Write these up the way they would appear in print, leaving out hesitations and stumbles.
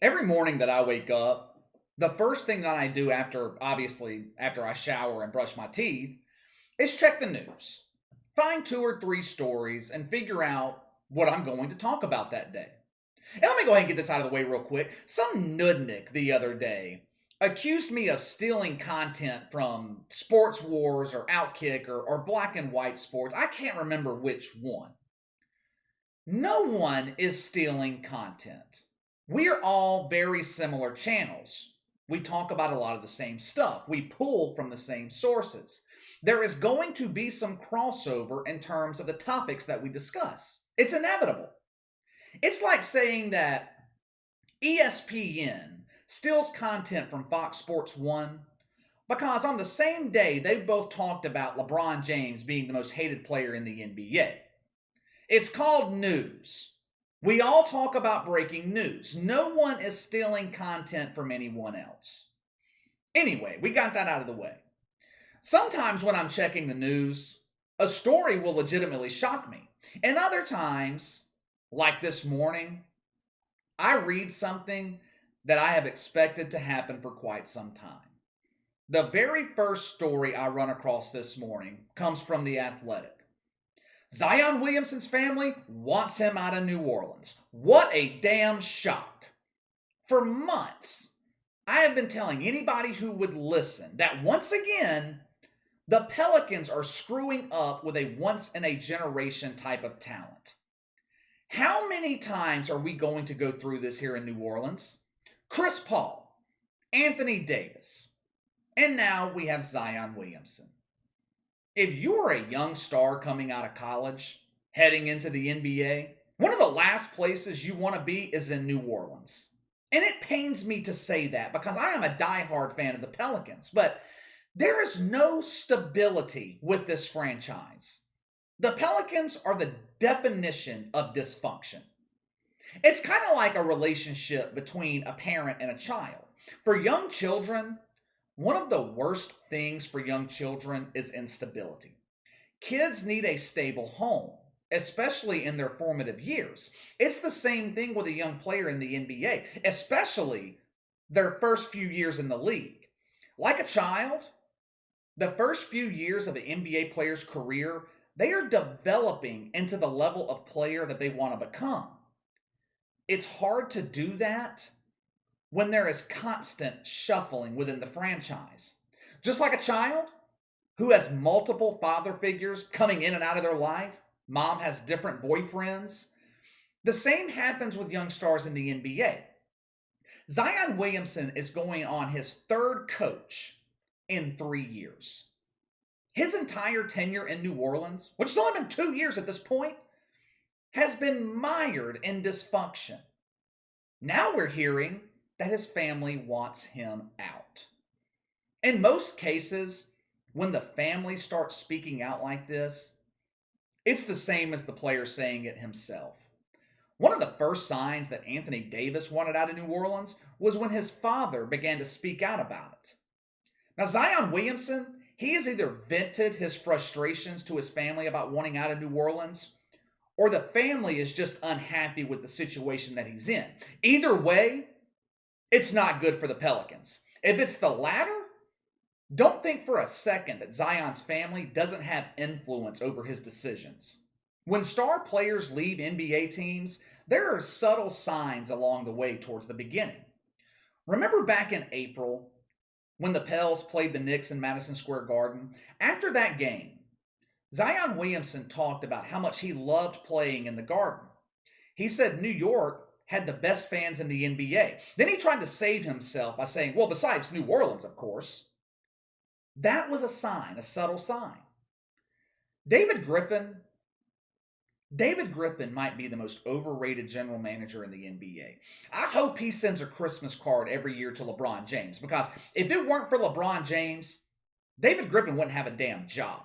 Every morning that I wake up, the first thing that I do after I shower and brush my teeth is check the news. Find two or three stories and figure out what I'm going to talk about that day. And let me go ahead and get this out of the way real quick. Some nudnik the other day accused me of stealing content from Sports Wars or Outkick or Black and White Sports. I can't remember which one. No one is stealing content. We are all very similar channels. We talk about a lot of the same stuff. We pull from the same sources. There is going to be some crossover in terms of the topics that we discuss. It's inevitable. It's like saying that ESPN steals content from Fox Sports 1 because on the same day they both talked about LeBron James being the most hated player in the NBA. It's called news. We all talk about breaking news. No one is stealing content from anyone else. Anyway, we got that out of the way. Sometimes when I'm checking the news, a story will legitimately shock me. And other times, like this morning, I read something that I have expected to happen for quite some time. The very first story I run across this morning comes from The Athletic. Zion Williamson's family wants him out of New Orleans. What a damn shock. For months, I have been telling anybody who would listen that once again, the Pelicans are screwing up with a once-in-a-generation type of talent. How many times are we going to go through this here in New Orleans? Chris Paul, Anthony Davis, and now we have Zion Williamson. If you're a young star coming out of college, heading into the NBA, one of the last places you want to be is in New Orleans. And it pains me to say that because I am a diehard fan of the Pelicans, but there is no stability with this franchise. The Pelicans are the definition of dysfunction. It's kind of like a relationship between a parent and a child. For young children, one of the worst things for young children is instability. Kids need a stable home, especially in their formative years. It's the same thing with a young player in the NBA, especially their first few years in the league. Like a child, the first few years of an NBA player's career, they are developing into the level of player that they want to become. It's hard to do that when there is constant shuffling within the franchise. Just like a child who has multiple father figures coming in and out of their life, mom has different boyfriends. The same happens with young stars in the NBA. Zion Williamson is going on his third coach in 3 years. His entire tenure in New Orleans, which has only been 2 years at this point, has been mired in dysfunction. Now we're hearing that his family wants him out. In most cases, when the family starts speaking out like this, it's the same as the player saying it himself. One of the first signs that Anthony Davis wanted out of New Orleans was when his father began to speak out about it. Now, Zion Williamson, he has either vented his frustrations to his family about wanting out of New Orleans, or the family is just unhappy with the situation that he's in. Either way, it's not good for the Pelicans. If it's the latter, don't think for a second that Zion's family doesn't have influence over his decisions. When star players leave NBA teams, there are subtle signs along the way towards the beginning. Remember back in April when the Pels played the Knicks in Madison Square Garden? After that game, Zion Williamson talked about how much he loved playing in the Garden. He said New York had the best fans in the NBA. Then he tried to save himself by saying, well, besides New Orleans, of course. That was a sign, a subtle sign. David Griffin might be the most overrated general manager in the NBA. I hope he sends a Christmas card every year to LeBron James, because if it weren't for LeBron James, David Griffin wouldn't have a damn job.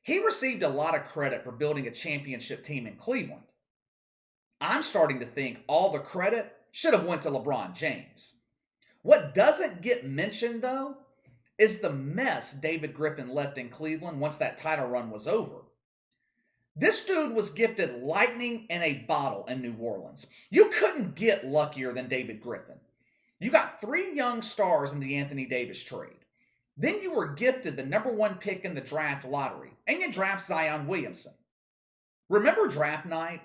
He received a lot of credit for building a championship team in Cleveland. I'm starting to think all the credit should have went to LeBron James. What doesn't get mentioned, though, is the mess David Griffin left in Cleveland once that title run was over. This dude was gifted lightning in a bottle in New Orleans. You couldn't get luckier than David Griffin. You got 3 young stars in the Anthony Davis trade. Then you were gifted the number 1 pick in the draft lottery, and you draft Zion Williamson. Remember draft night?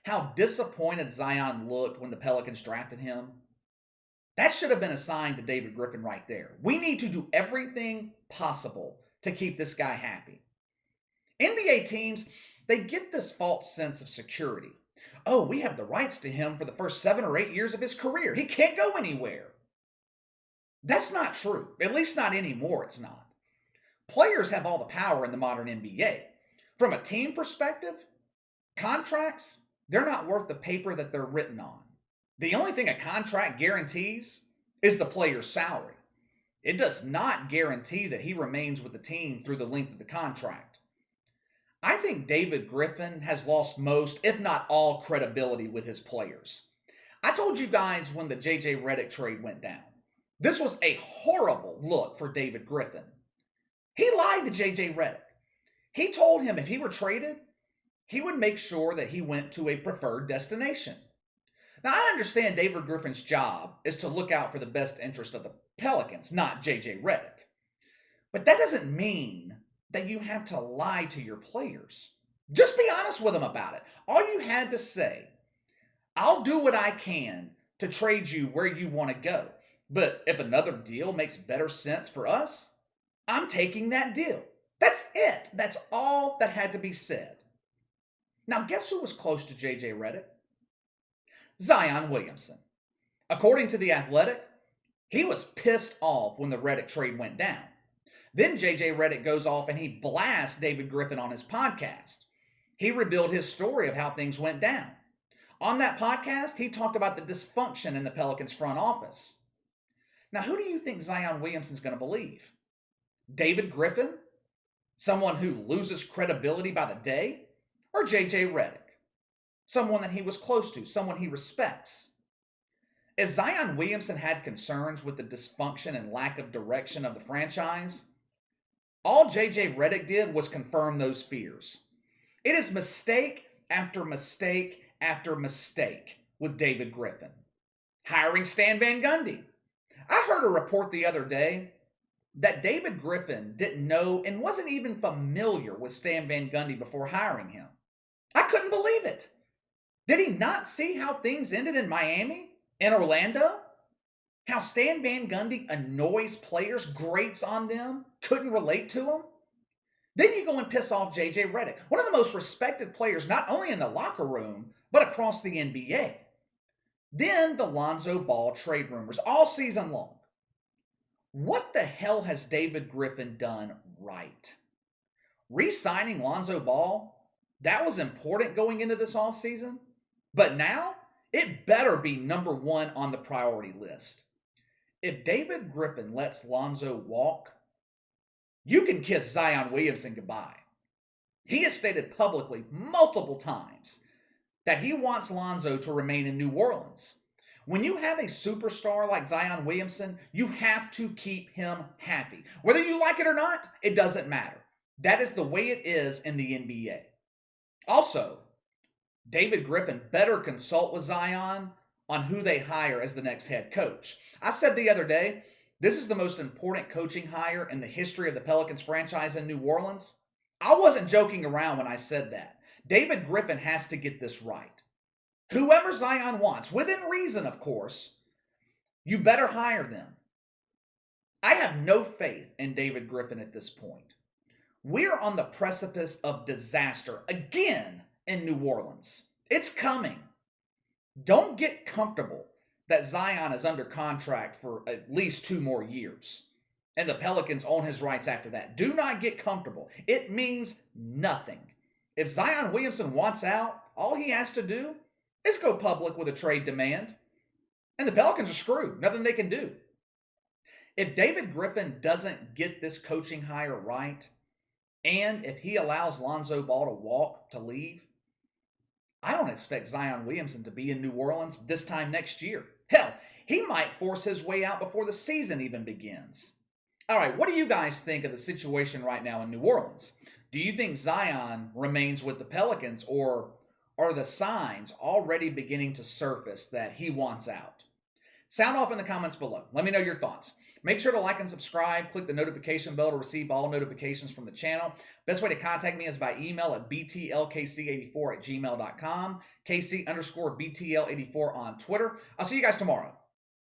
How disappointed Zion looked when the Pelicans drafted him? That should have been a sign to David Griffin right there. We need to do everything possible to keep this guy happy. NBA teams, they get this false sense of security. Oh, we have the rights to him for the first 7 or 8 years of his career. He can't go anywhere. That's not true. At least not anymore, it's not. Players have all the power in the modern NBA. From a team perspective, contracts, they're not worth the paper that they're written on. The only thing a contract guarantees is the player's salary. It does not guarantee that he remains with the team through the length of the contract. I think David Griffin has lost most, if not all, credibility with his players. I told you guys when the J.J. Redick trade went down. This was a horrible look for David Griffin. He lied to J.J. Redick. He told him if he were traded, he would make sure that he went to a preferred destination. Now, I understand David Griffin's job is to look out for the best interest of the Pelicans, not J.J. Redick. But that doesn't mean that you have to lie to your players. Just be honest with them about it. All you had to say, I'll do what I can to trade you where you want to go. But if another deal makes better sense for us, I'm taking that deal. That's it. That's all that had to be said. Now, guess who was close to J.J. Redick? Zion Williamson. According to The Athletic, he was pissed off when the Redick trade went down. Then J.J. Redick goes off and he blasts David Griffin on his podcast. He revealed his story of how things went down. On that podcast, he talked about the dysfunction in the Pelicans front office. Now, who do you think Zion Williamson's going to believe? David Griffin? Someone who loses credibility by the day? Or J.J. Redick? Someone that he was close to, someone he respects. If Zion Williamson had concerns with the dysfunction and lack of direction of the franchise, all J.J. Redick did was confirm those fears. It is mistake after mistake after mistake with David Griffin. Hiring Stan Van Gundy. I heard a report the other day that David Griffin didn't know and wasn't even familiar with Stan Van Gundy before hiring him. I couldn't believe it. Did he not see how things ended in Miami, in Orlando? How Stan Van Gundy annoys players, grates on them, couldn't relate to them? Then you go and piss off J.J. Redick, one of the most respected players not only in the locker room, but across the NBA. Then the Lonzo Ball trade rumors all season long. What the hell has David Griffin done right? Re-signing Lonzo Ball, that was important going into this offseason, but now it better be number 1 on the priority list. If David Griffin lets Lonzo walk, you can kiss Zion Williamson goodbye. He has stated publicly multiple times that he wants Lonzo to remain in New Orleans. When you have a superstar like Zion Williamson, you have to keep him happy. Whether you like it or not, it doesn't matter. That is the way it is in the NBA. Also, David Griffin better consult with Zion on who they hire as the next head coach. I said the other day, this is the most important coaching hire in the history of the Pelicans franchise in New Orleans. I wasn't joking around when I said that. David Griffin has to get this right. Whoever Zion wants, within reason, of course, you better hire them. I have no faith in David Griffin at this point. We're on the precipice of disaster again in New Orleans. It's coming. Don't get comfortable that Zion is under contract for at least 2 more years, and the Pelicans own his rights after that. Do not get comfortable. It means nothing. If Zion Williamson wants out, all he has to do is go public with a trade demand, and the Pelicans are screwed. Nothing they can do. If David Griffin doesn't get this coaching hire right, and if he allows Lonzo Ball to walk, to leave, I don't expect Zion Williamson to be in New Orleans this time next year. Hell, he might force his way out before the season even begins. All right, what do you guys think of the situation right now in New Orleans? Do you think Zion remains with the Pelicans, or are the signs already beginning to surface that he wants out? Sound off in the comments below. Let me know your thoughts. Make sure to like and subscribe. Click the notification bell to receive all notifications from the channel. Best way to contact me is by email at btlkc84@gmail.com, KC_BTL84 on Twitter. I'll see you guys tomorrow.